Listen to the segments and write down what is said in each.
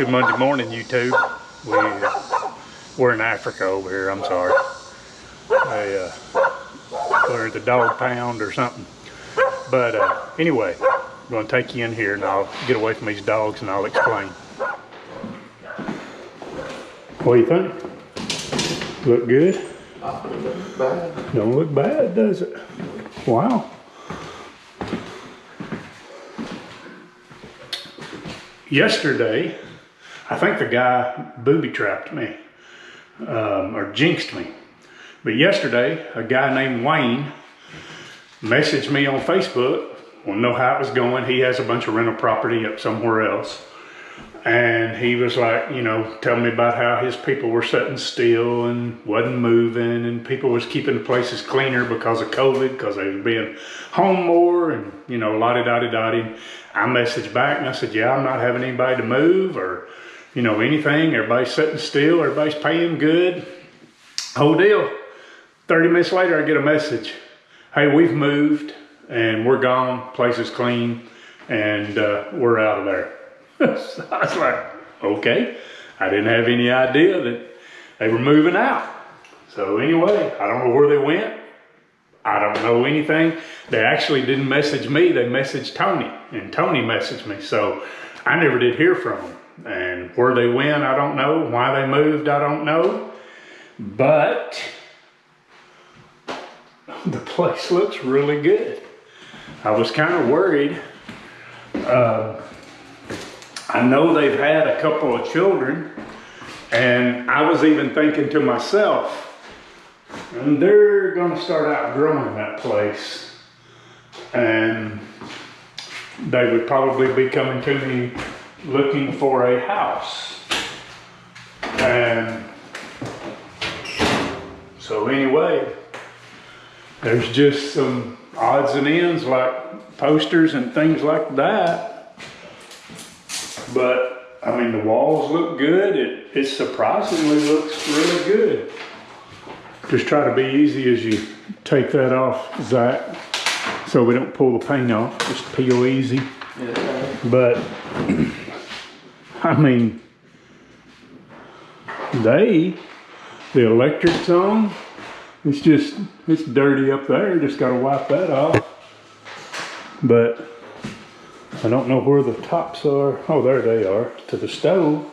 Good Monday morning, YouTube. We're in Africa over here, I'm sorry. We're at the dog pound or something. But anyway, I'm going to take you in here and I'll get away from these dogs and I'll explain. What do you think? Look good? Don't look bad. Don't look bad, does it? Wow. Yesterday, I think the guy booby-trapped me, or jinxed me. But yesterday, a guy named Wayne messaged me on Facebook, wanted to know how it was going. He has a bunch of rental property up somewhere else. And he was like, you know, telling me about how his people were sitting still and wasn't moving, and people was keeping the places cleaner because of COVID, because they was being home more, and, you know, la-di-da-di-da-di. I messaged back and I said, yeah, I'm not having anybody to move or, you know, anything. Everybody's sitting still, everybody's paying good. Whole deal. 30 minutes later, I get a message. Hey, we've moved and we're gone, place is clean, and we're out of there. So I was like, okay. I didn't have any idea that they were moving out. So anyway, I don't know where they went. I don't know anything. They actually didn't message me. They messaged Tony, and Tony messaged me. So I never did hear from them. And where they went, I don't know. Why they moved, I don't know. But the place looks really good. I was kind of worried. I know they've had a couple of children, and I was even thinking to myself, and they're gonna start outgrowing that place, and they would probably be coming to me looking for a house. And so anyway, there's just some odds and ends like posters and things like that. But I mean, the walls look good. It surprisingly looks really good. Just try to be easy as you take that off, Zach, so we don't pull the paint off. Just peel easy. Yeah. But I mean, the electric's on. It's dirty up there. Just got to wipe that off. But I don't know where the tops are. Oh, there they are, to the stove.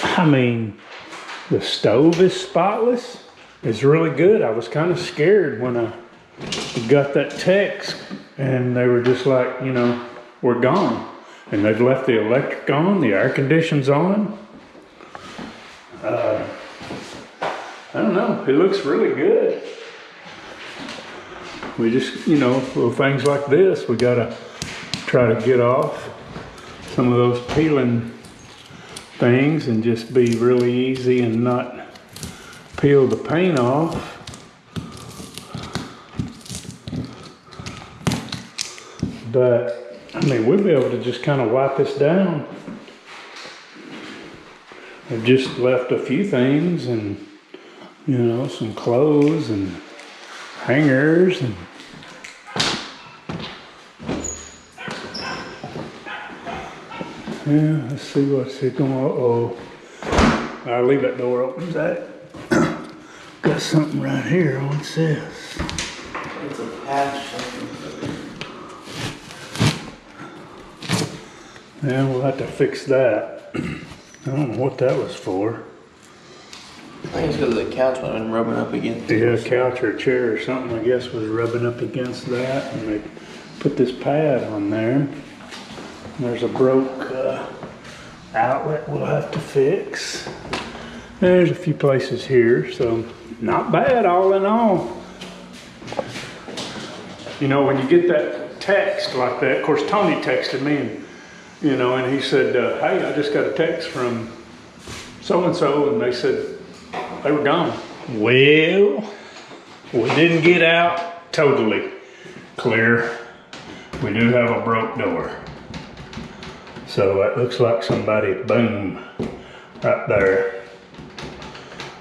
I mean, the stove is spotless. It's really good. I was kind of scared when I got that text and they were just like, you know, we're gone. And they've left the electric on, the air conditioning's on. I don't know, it looks really good. We just, you know, little things like this, we gotta try to get off some of those peeling things and just be really easy and not peel the paint off. But, I mean, we'll be able to just kind of wipe this down. I've just left a few things and, you know, some clothes and hangers and yeah, let's see what's it going on. Uh-oh. I'll leave that door open, Zach. Got something right here. What's this? It's a patch. Yeah, we'll have to fix that. I don't know what that was for. I think it's because the couch went and rubbing up against it. Yeah, a couch or a chair or something, I guess, was rubbing up against that, and they put this pad on there. There's a broke outlet we'll have to fix. There's a few places here, so not bad all in all. You know, when you get that text like that, of course Tony texted me, and, you know, and he said, hey, I just got a text from so-and-so, and they said they were gone. Well, we didn't get out totally clear. We do have a broke door. So it looks like somebody, boom, right there.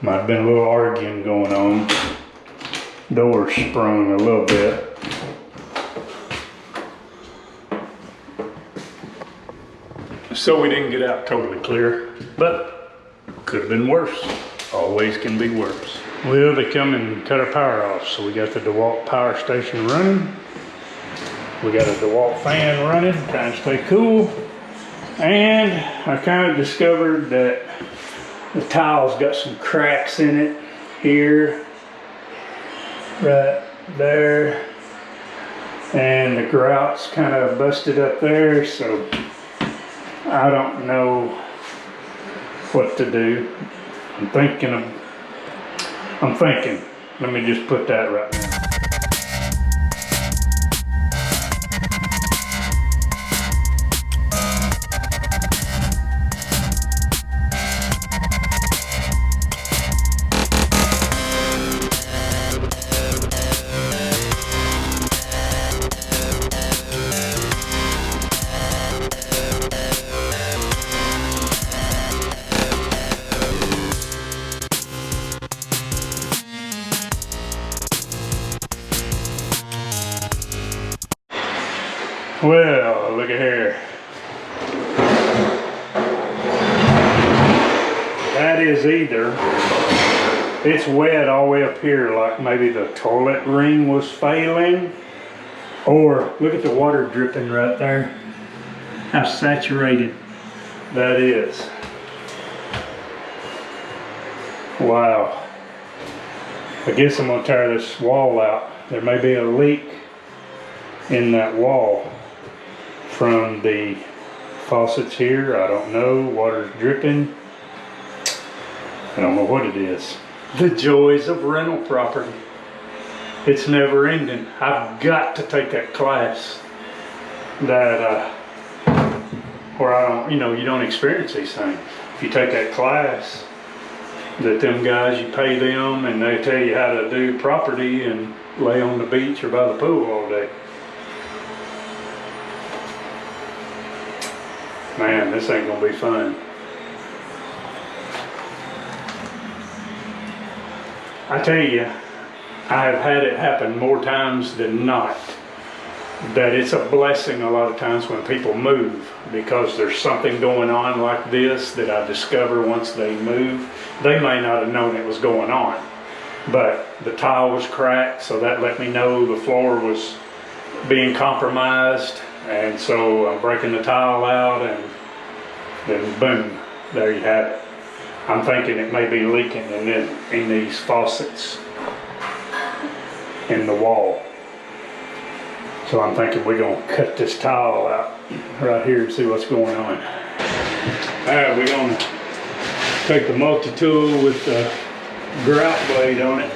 Might have been a little arguing going on. Door sprung a little bit. So we didn't get out totally clear, but could have been worse. Always can be worse. Well, they come and cut our power off, so we got the DeWalt power station running. We got a DeWalt fan running, trying to stay cool. And I kind of discovered that the tile's got some cracks in it here, right there, and the grout's kind of busted up there, so I don't know what to do. I'm thinking, let me just put that right now. Well, look at here. That is either, it's wet all the way up here, like maybe the toilet ring was failing, or look at the water dripping right there. How saturated that is. Wow. I guess I'm gonna tear this wall out. There may be a leak in that wall from the faucets here. I don't know. Water's dripping. I don't know what it is. The joys of rental property. It's never ending. I've got to take that class that where I don't, you don't experience these things. If you take that class, that them guys, you pay them and they tell you how to do property and lay on the beach or by the pool all day. Man, this ain't gonna be fun. I tell you, I have had it happen more times than not, that it's a blessing a lot of times when people move, because there's something going on like this that I discover once they move. They may not have known it was going on, but the tile was cracked, so that let me know the floor was being compromised. And so I'm breaking the tile out, and then boom, there you have it. I'm thinking it may be leaking in these faucets in the wall. So I'm thinking we're gonna cut this tile out right here and see what's going on. All right, we're gonna take the multi-tool with the grout blade on it.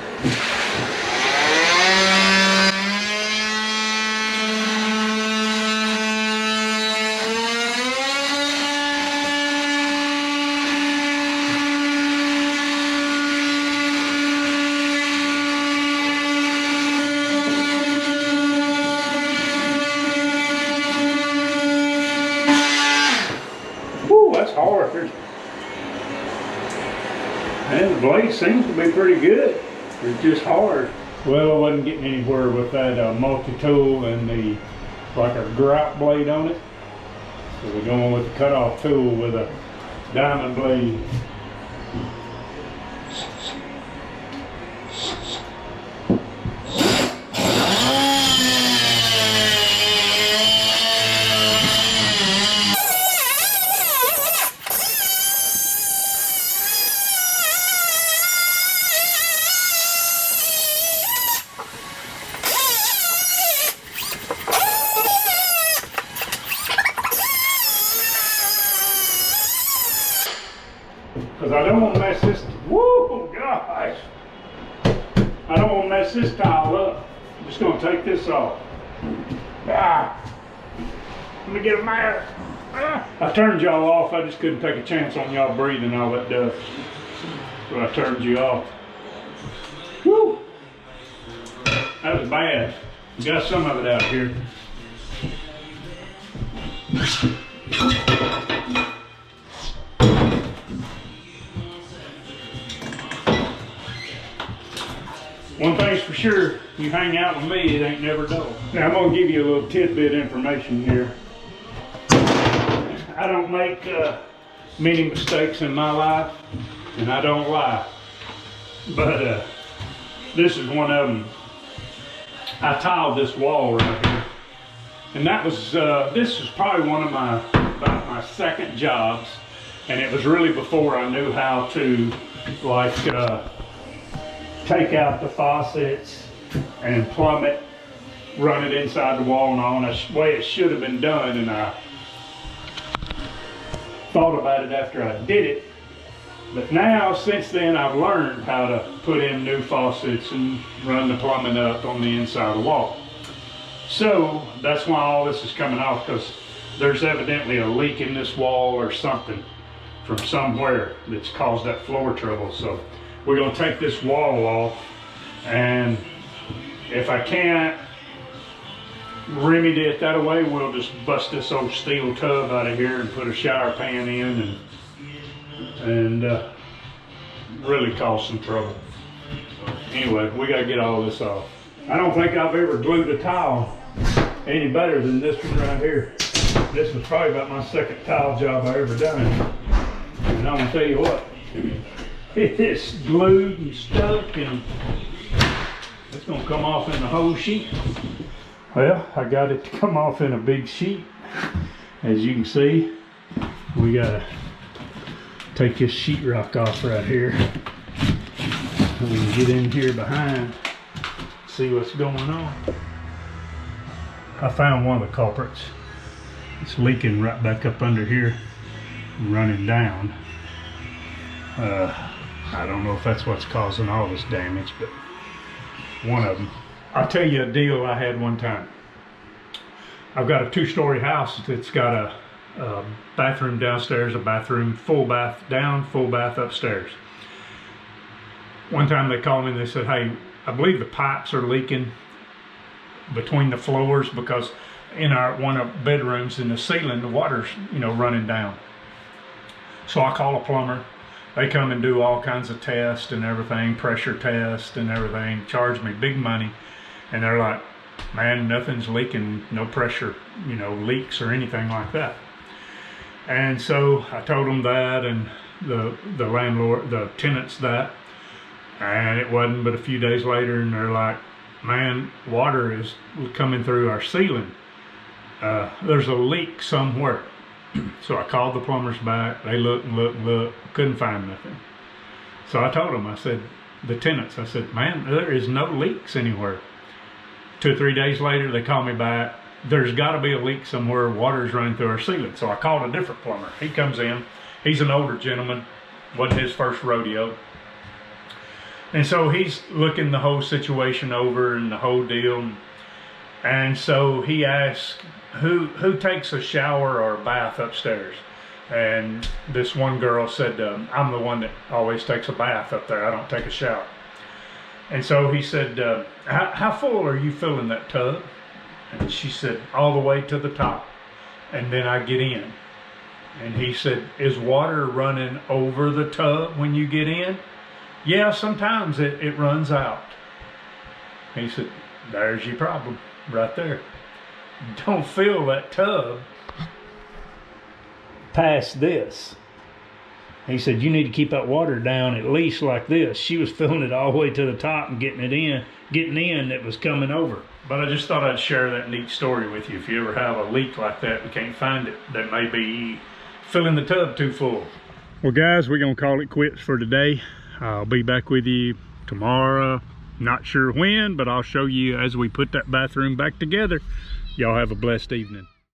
That's hard. And the blade seems to be pretty good. It's just hard. Well, I wasn't getting anywhere with that multi-tool and the like a grout blade on it. So we're going with the cutoff tool with a diamond blade. Because I don't want to mess this, whoa, gosh. I don't want to mess this tile up. I'm just going to take this off. Ah, let me get a mat. Ah. I turned y'all off. I just couldn't take a chance on y'all breathing all that dust. So I turned you off. Woo! That was bad. We got some of it out here. One thing's for sure, you hang out with me, it ain't never dull. Now I'm gonna give you a little tidbit information here. I I don't make many mistakes in my life, and I don't lie. But this is one of them. I tiled this wall right here, and that was this was probably one of about my second jobs, and it was really before I knew how to like take out the faucets and plumb it, run it inside the wall and all, and that's the way it should have been done. And I thought about it after I did it, but now since then I've learned how to put in new faucets and run the plumbing up on the inside of the wall. So that's why all this is coming off, because there's evidently a leak in this wall or something from somewhere that's caused that floor trouble. So we're going to take this wall off, and if I can't remedy it that way, we'll just bust this old steel tub out of here and put a shower pan in and really cause some trouble. Anyway, we got to get all this off. I don't think I've ever glued a tile any better than this one right here. This was probably about my second tile job I ever done. And I'm gonna tell you what, it's glued and stuck, and it's gonna come off in the whole sheet. Well, I got it to come off in a big sheet. As you can see, we gotta take this sheetrock off right here. And we can get in here behind, see what's going on. I found one of the culprits. It's leaking right back up under here, running down. I don't know if that's what's causing all this damage, but one of them. I'll tell you a deal I had one time. I've got a 2-story house that's got a bathroom downstairs, a bathroom, full bath down, full bath upstairs. One time they called me and they said, hey, I believe the pipes are leaking between the floors, because in one of the bedrooms in the ceiling, the water's, running down. So I call a plumber. They come and do all kinds of tests and everything, pressure test and everything, charge me big money. And they're like, man, nothing's leaking, no pressure, leaks or anything like that. And so I told them that, and the landlord, the tenants that, and it wasn't but a few days later, and they're like, man, water is coming through our ceiling. There's a leak somewhere. So I called the plumbers back. They looked and looked and looked, couldn't find nothing. So I told them, I said, the tenants, I said, man, there is no leaks anywhere. 2 or 3 days later, they called me back. There's got to be a leak somewhere. Water's running through our ceiling. So I called a different plumber. He comes in. He's an older gentleman. Wasn't his first rodeo. And so he's looking the whole situation over and the whole deal. And so he asked, who takes a shower or a bath upstairs? And this one girl said, I'm the one that always takes a bath up there. I don't take a shower. And so he said, how full are you filling that tub? And she said, all the way to the top. And then I get in. And he said, is water running over the tub when you get in? Yeah, sometimes it runs out. He said, there's your problem right there. Don't fill that tub past this. He said, you need to keep that water down at least like this. She was filling it all the way to the top and getting in, it was coming over. But I just thought I'd share that neat story with you. If you ever have a leak like that and can't find it, that may be filling the tub too full. Well guys, we're gonna call it quits for today. I'll be back with you tomorrow. Not sure when, but I'll show you as we put that bathroom back together. Y'all have a blessed evening.